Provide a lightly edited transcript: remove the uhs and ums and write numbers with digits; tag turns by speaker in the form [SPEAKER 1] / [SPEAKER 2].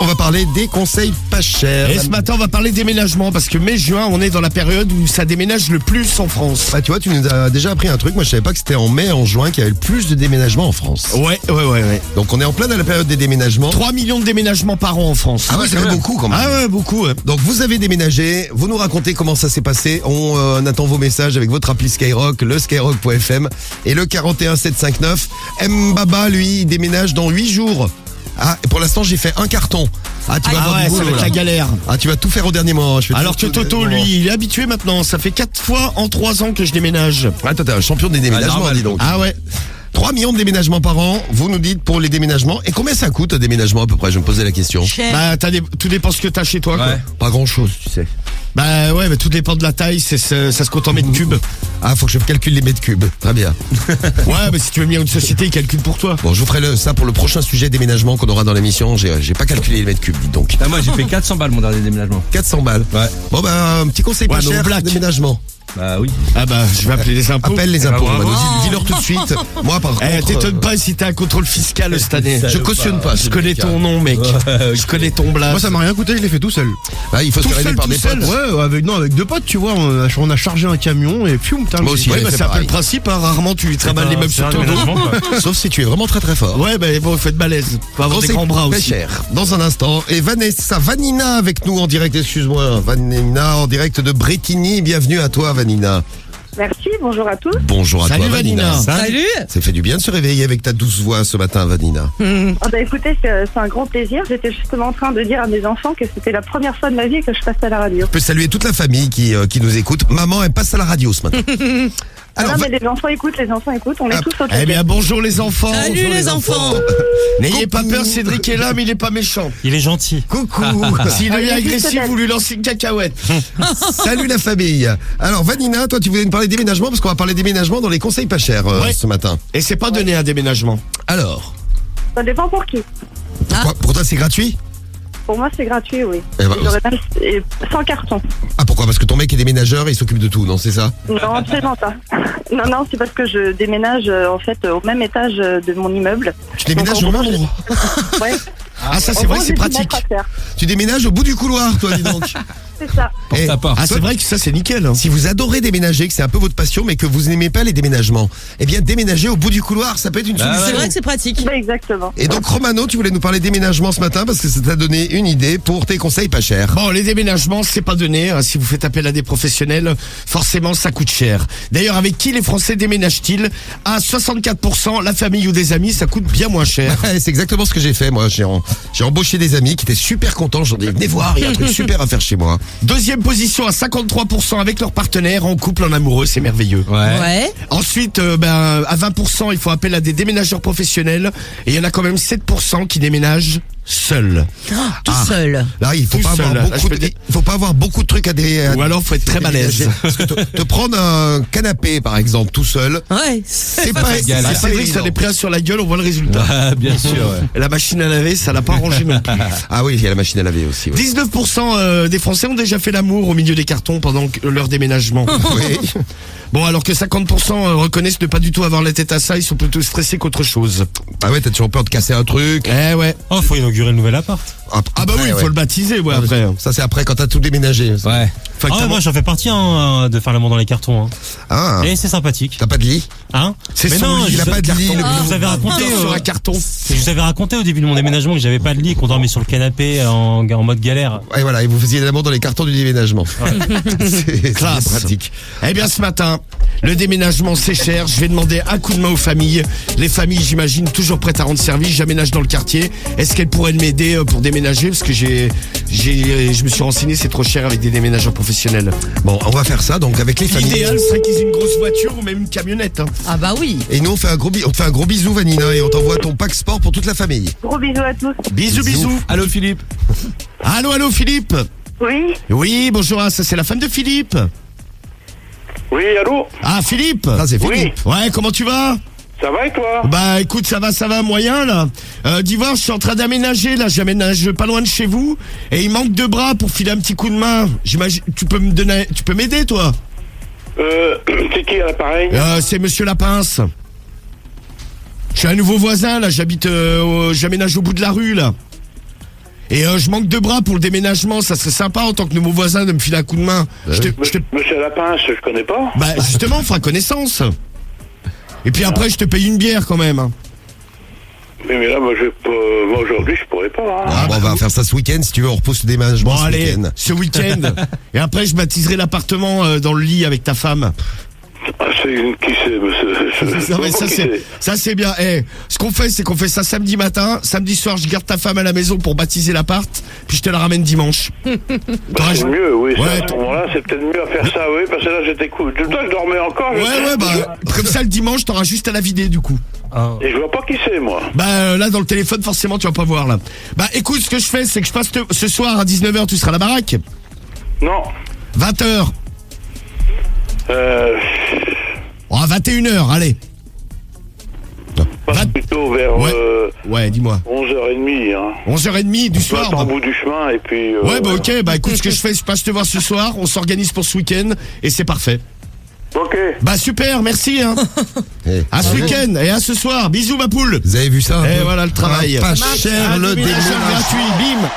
[SPEAKER 1] On va parler des conseils pas chers.
[SPEAKER 2] Et ce matin, on va parler déménagement parce que mai-juin, on est dans la période où ça déménage le plus en France.
[SPEAKER 1] Bah, tu vois, tu nous as déjà appris un truc. Moi, je savais pas que c'était en mai, en juin qu'il y avait le plus de déménagements en France.
[SPEAKER 2] Ouais.
[SPEAKER 1] Donc, on est en plein dans la période des déménagements.
[SPEAKER 2] 3 millions de déménagements par an en France.
[SPEAKER 1] Ah ouais, ça fait beaucoup quand même.
[SPEAKER 2] Ah ouais, beaucoup. Ouais.
[SPEAKER 1] Donc, vous avez déménagé. Vous nous racontez comment ça s'est passé. On attend vos messages avec votre appli Skyrock, le skyrock.fm et le 41759. Mbaba, lui, il déménage dans 8 jours. Ah, et pour l'instant, j'ai fait un carton. Ah, tu vas avoir du
[SPEAKER 2] ça
[SPEAKER 1] boulot,
[SPEAKER 2] va être
[SPEAKER 1] là.
[SPEAKER 2] la galère.
[SPEAKER 1] Ah, tu vas tout faire au dernier moment.
[SPEAKER 2] Alors que Toto, lui, il est habitué maintenant. Ça fait 4 fois en 3 ans que je déménage.
[SPEAKER 1] Ah, toi, t'es un champion des déménagements,
[SPEAKER 3] normal.
[SPEAKER 1] dis donc.
[SPEAKER 2] Ah ouais.
[SPEAKER 1] 3 millions de déménagements par an, vous nous dites pour les déménagements. Et combien ça coûte un déménagement à peu près? Je me posais la question.
[SPEAKER 4] Cher.
[SPEAKER 2] Bah, tout dépend ce que t'as chez toi, quoi.
[SPEAKER 3] Ouais.
[SPEAKER 1] Pas grand chose, tu sais.
[SPEAKER 2] Bah ouais, mais tout dépend de la taille, ça se compte en mètres cubes.
[SPEAKER 1] Ah, faut que je calcule les mètres cubes. Très bien.
[SPEAKER 2] Ouais, mais si tu veux venir à une société, ils calculent pour toi.
[SPEAKER 1] Bon, je vous ferai ça pour le prochain sujet déménagement qu'on aura dans l'émission. J'ai pas calculé les mètres cubes, dites donc.
[SPEAKER 3] Ah, moi j'ai fait 400 balles mon dernier déménagement.
[SPEAKER 1] 400 balles.
[SPEAKER 3] Ouais.
[SPEAKER 1] Bon, bah, un petit conseil pas
[SPEAKER 2] Ouais, mais au
[SPEAKER 1] cher,
[SPEAKER 2] black.
[SPEAKER 1] déménagement.
[SPEAKER 3] Bah oui.
[SPEAKER 2] Ah bah, je vais appeler les impôts.
[SPEAKER 1] Appelle les impôts,
[SPEAKER 3] bravo.
[SPEAKER 1] Romano. Dis-leur tout de suite. Moi, par contre.
[SPEAKER 2] T'étonnes pas si t'as un contrôle fiscal cette année.
[SPEAKER 1] Je cautionne pas.
[SPEAKER 2] Je connais ton nom, mec. Je connais ton blast.
[SPEAKER 5] Moi ça m'a rien coûté, je l'ai fait tout seul.
[SPEAKER 1] Ah, il faut se
[SPEAKER 2] Tout
[SPEAKER 1] faire aider
[SPEAKER 2] seul,
[SPEAKER 1] par
[SPEAKER 2] tout
[SPEAKER 1] des
[SPEAKER 2] seul.
[SPEAKER 1] potes.
[SPEAKER 5] Ouais, avec deux potes, tu vois, on a chargé un camion et fium, putain.
[SPEAKER 1] Moi aussi.
[SPEAKER 2] Ouais,
[SPEAKER 1] j'avais
[SPEAKER 2] bah
[SPEAKER 1] fait
[SPEAKER 2] c'est un peu
[SPEAKER 1] pareil.
[SPEAKER 2] le principe, hein. Rarement tu travailles les meubles sur ton dos.
[SPEAKER 1] Sauf si tu es vraiment très très fort.
[SPEAKER 2] Ouais, bah bon, faut être balèze. Faut avoir des
[SPEAKER 1] Conseil
[SPEAKER 2] grands bras
[SPEAKER 1] pas
[SPEAKER 2] aussi.
[SPEAKER 1] cher. Dans un instant. Et Vanina avec nous en direct, excuse-moi. Vanina en direct de Bretigny. Bienvenue à toi, Vanina.
[SPEAKER 6] Merci, bonjour à tous.
[SPEAKER 1] Bonjour à
[SPEAKER 2] Salut,
[SPEAKER 1] toi, Vanina.
[SPEAKER 2] Vanina.
[SPEAKER 4] Salut.
[SPEAKER 1] Ça fait du bien de se réveiller avec ta douce voix ce matin, Vanina.
[SPEAKER 6] Écoutez, c'est un grand plaisir. J'étais justement en train de dire à mes enfants que c'était la première fois de ma vie que je passais à la radio.
[SPEAKER 1] Je peux saluer toute la famille qui nous écoute. Maman, elle passe à la radio ce matin. Alors,
[SPEAKER 6] non, mais les enfants écoutent, on est
[SPEAKER 1] Ah,
[SPEAKER 6] tous au
[SPEAKER 2] Eh
[SPEAKER 6] taquet.
[SPEAKER 2] bien, bonjour les enfants.
[SPEAKER 4] Salut
[SPEAKER 2] Bonjour
[SPEAKER 4] les enfants.
[SPEAKER 2] N'ayez pas
[SPEAKER 1] Coucou.
[SPEAKER 2] peur, Cédric est là, mais il est pas méchant.
[SPEAKER 7] Il est gentil.
[SPEAKER 1] coucou.
[SPEAKER 2] S'il devient
[SPEAKER 6] il est juste
[SPEAKER 2] agressif,
[SPEAKER 6] belle.
[SPEAKER 2] vous lui lancez une cacahuète.
[SPEAKER 1] Salut la famille. Alors, Vanina, toi, tu voulais nous parler déménagement parce qu'on va parler déménagement dans les conseils pas chers
[SPEAKER 2] Ouais.
[SPEAKER 1] ce matin.
[SPEAKER 2] Et c'est pas donné un déménagement.
[SPEAKER 1] Alors,
[SPEAKER 6] Ça dépend pour qui.
[SPEAKER 1] pourquoi- pour toi, c'est gratuit?
[SPEAKER 6] Pour moi, c'est gratuit, oui.
[SPEAKER 1] Eh ben,
[SPEAKER 6] J'aurais même sans carton.
[SPEAKER 1] Ah, pourquoi? Parce que ton mec est déménageur et il s'occupe de tout, non? C'est ça?
[SPEAKER 6] Non, absolument pas. Non, c'est parce que je déménage en fait au même étage de mon immeuble.
[SPEAKER 1] Tu déménages
[SPEAKER 6] Donc,
[SPEAKER 1] au
[SPEAKER 6] en
[SPEAKER 1] même
[SPEAKER 6] gros,
[SPEAKER 1] endroit.
[SPEAKER 6] Ouais.
[SPEAKER 2] Ah, ça,
[SPEAKER 6] En
[SPEAKER 2] c'est vrai
[SPEAKER 6] gros,
[SPEAKER 2] que c'est
[SPEAKER 6] j'ai 10
[SPEAKER 2] pratique.
[SPEAKER 6] mètres à faire.
[SPEAKER 1] Tu déménages au bout du couloir, toi, dis donc.
[SPEAKER 6] C'est ça.
[SPEAKER 1] Eh,
[SPEAKER 3] à porte.
[SPEAKER 2] Ah, c'est vrai que ça, c'est nickel. Hein.
[SPEAKER 1] Si vous adorez déménager, que c'est un peu votre passion, mais que vous n'aimez pas les déménagements, eh bien, déménager au bout du couloir, ça peut être une
[SPEAKER 3] Bah
[SPEAKER 1] solution.
[SPEAKER 4] C'est vrai que c'est pratique.
[SPEAKER 6] Bah, exactement.
[SPEAKER 1] Et donc, Romano, tu voulais nous parler déménagement ce matin parce que ça t'a donné une idée pour tes conseils pas chers.
[SPEAKER 2] Bon, les déménagements, c'est pas donné. Hein. Si vous faites appel à des professionnels, forcément, ça coûte cher. D'ailleurs, avec qui les Français déménagent-ils? À 64%, la famille ou des amis, ça coûte bien moins cher.
[SPEAKER 1] Ouais, c'est exactement ce que j'ai fait, moi. J'ai embauché des amis qui étaient super contents. J'en ai dit, venez voir, il y a un truc super à faire chez moi.
[SPEAKER 2] Deuxième position à 53% avec leur partenaire, en couple, en amoureux, c'est merveilleux.
[SPEAKER 4] Ouais.
[SPEAKER 2] Ensuite, à 20%, il faut appel à des déménageurs professionnels. Et il y en a quand même 7% qui déménagent seuls.
[SPEAKER 4] Tout seul.
[SPEAKER 1] Là, il faut
[SPEAKER 2] Tout
[SPEAKER 1] pas
[SPEAKER 2] seul,
[SPEAKER 1] avoir
[SPEAKER 2] là,
[SPEAKER 1] beaucoup
[SPEAKER 2] je peux
[SPEAKER 1] de,
[SPEAKER 2] dire.
[SPEAKER 1] il faut pas avoir beaucoup de trucs à
[SPEAKER 2] Ou alors, faut être très balèze.
[SPEAKER 1] Parce que te prendre un canapé, par exemple, tout seul,
[SPEAKER 4] Ouais.
[SPEAKER 1] c'est pas,
[SPEAKER 3] galère.
[SPEAKER 2] Ah,
[SPEAKER 1] c'est
[SPEAKER 2] c'est
[SPEAKER 1] pas
[SPEAKER 2] vrai que ça
[SPEAKER 1] évident.
[SPEAKER 2] les pris sur la gueule, on voit le résultat.
[SPEAKER 3] Ah, bien sûr, ouais.
[SPEAKER 2] Et la machine à laver, ça l'a pas rangé non plus.
[SPEAKER 1] Ah oui, il y a la machine à laver aussi. Ouais.
[SPEAKER 2] 19% des Français ont déjà fait l'amour au milieu des cartons pendant leur déménagement.
[SPEAKER 1] Oui.
[SPEAKER 2] Bon, alors que 50% reconnaissent ne pas du tout avoir la tête à ça, ils sont plutôt stressés qu'autre chose.
[SPEAKER 1] Ah ouais, t'as toujours peur de casser un truc.
[SPEAKER 2] Eh ouais.
[SPEAKER 7] Oh, faut inaugurer le nouvel appart.
[SPEAKER 2] Ah bah oui, il faut le baptiser, ouais, après.
[SPEAKER 1] Ça, c'est après quand t'as tout déménagé.
[SPEAKER 3] Ouais.
[SPEAKER 2] Faut que
[SPEAKER 7] Ah,
[SPEAKER 2] t'as-
[SPEAKER 7] moi j'en fais partie hein, de faire l'amour dans les cartons. Hein.
[SPEAKER 1] Ah,
[SPEAKER 7] Et c'est sympathique.
[SPEAKER 1] t'as pas de lit?
[SPEAKER 7] Hein
[SPEAKER 2] C'est
[SPEAKER 7] Mais
[SPEAKER 2] son
[SPEAKER 7] non,
[SPEAKER 2] lit,
[SPEAKER 1] Il a
[SPEAKER 7] je,
[SPEAKER 1] pas de lit.
[SPEAKER 7] je vous avais raconté
[SPEAKER 2] sur un carton.
[SPEAKER 7] je vous avais raconté au début de mon déménagement que j'avais pas de lit, qu'on dormait sur le canapé en mode galère.
[SPEAKER 1] Et voilà, et vous faisiez l'amour dans les cartons du déménagement. C'est
[SPEAKER 2] Classe.
[SPEAKER 1] pratique.
[SPEAKER 2] Eh bien, ce matin, le déménagement, c'est cher. Je vais demander un coup de main aux familles. Les familles, j'imagine, toujours prêtes à rendre service. J'aménage dans le quartier. Est-ce qu'elles pourraient m'aider pour déménager? Parce que je me suis renseigné, c'est trop cher avec des déménageurs professionnels.
[SPEAKER 1] Bon, on va faire ça donc avec les familles.
[SPEAKER 2] L'idéal serait qu'ils aient une grosse voiture ou même une camionnette. Hein.
[SPEAKER 4] Ah bah oui.
[SPEAKER 1] Et nous, on te fait un gros bisou, Vanina, et on t'envoie ton pack sport pour toute la famille.
[SPEAKER 6] Gros bisous à tous.
[SPEAKER 2] Bisous, bisous.
[SPEAKER 3] Allô, Philippe.
[SPEAKER 2] Allô, Philippe.
[SPEAKER 6] Oui,
[SPEAKER 2] Oui, bonjour, ça c'est la femme de Philippe.
[SPEAKER 8] Oui, allô?
[SPEAKER 2] Ah, Philippe.
[SPEAKER 1] Ça, c'est fini.
[SPEAKER 8] Oui,
[SPEAKER 2] Ouais, comment tu vas?
[SPEAKER 8] ça va et toi?
[SPEAKER 2] Bah écoute, ça va moyen là. D'Ivoire, je suis en train d'aménager là, j'aménage pas loin de chez vous et il manque de bras pour filer un petit coup de main. J'imagine, tu peux m'aider toi?
[SPEAKER 8] C'est qui à l'appareil?
[SPEAKER 2] C'est Monsieur Lapince. Je suis un nouveau voisin là, j'habite, j'aménage au bout de la rue là. Et je manque de bras pour le déménagement, ça serait sympa en tant que nouveau voisin de me filer un coup de main.
[SPEAKER 8] Monsieur Lapin, je connais pas.
[SPEAKER 2] Bah justement, on fera connaissance. Et puis après, je te paye une bière quand même.
[SPEAKER 8] Mais là, moi, aujourd'hui, je pourrais pas. Hein.
[SPEAKER 1] Ah, bon, on va faire ça ce week-end si tu veux, on repousse le déménagement
[SPEAKER 2] Bon
[SPEAKER 1] ce
[SPEAKER 2] allez,
[SPEAKER 1] week-end.
[SPEAKER 2] ce week-end. Et après, je baptiserai l'appartement dans le lit avec ta femme.
[SPEAKER 8] Ah, qui c'est, monsieur?
[SPEAKER 2] Non, mais ça c'est bien. Ce qu'on fait, c'est qu'on fait ça samedi matin. Samedi soir, je garde ta femme à la maison pour baptiser l'appart. Puis je te la ramène dimanche.
[SPEAKER 8] C'est mieux, oui.
[SPEAKER 2] Ouais,
[SPEAKER 8] À ce moment-là, c'est peut-être mieux à faire ça, oui. Parce que là, j'étais cool. Tout le temps, je dormais encore.
[SPEAKER 2] Ouais, bah, comme ça, le dimanche, t'auras juste à la vider, du coup.
[SPEAKER 8] Et je vois pas qui c'est, moi.
[SPEAKER 2] Bah, là, dans le téléphone, forcément, tu vas pas voir, là. Bah, écoute, ce que je fais, c'est que je passe ce soir à 19h, tu seras à la baraque.
[SPEAKER 8] Non.
[SPEAKER 2] 20h. Oh, à 21h, allez.
[SPEAKER 8] Pas plutôt vers
[SPEAKER 2] Ouais, dis-moi.
[SPEAKER 8] 11h30. Hein.
[SPEAKER 2] 11h30 du soir.
[SPEAKER 8] Au bout du chemin, et puis...
[SPEAKER 2] Ouais, bah ok, bah écoute, ce que je fais, je passe te voir ce soir, on s'organise pour ce week-end, et c'est parfait.
[SPEAKER 8] Ok.
[SPEAKER 2] Bah super, merci hein. À ce week-end et à ce soir, bisous ma poule.
[SPEAKER 1] Vous avez vu ça?
[SPEAKER 2] Et voilà le travail.
[SPEAKER 1] Pas cher le
[SPEAKER 2] déménagement
[SPEAKER 1] déménagement.
[SPEAKER 2] gratuit, bim.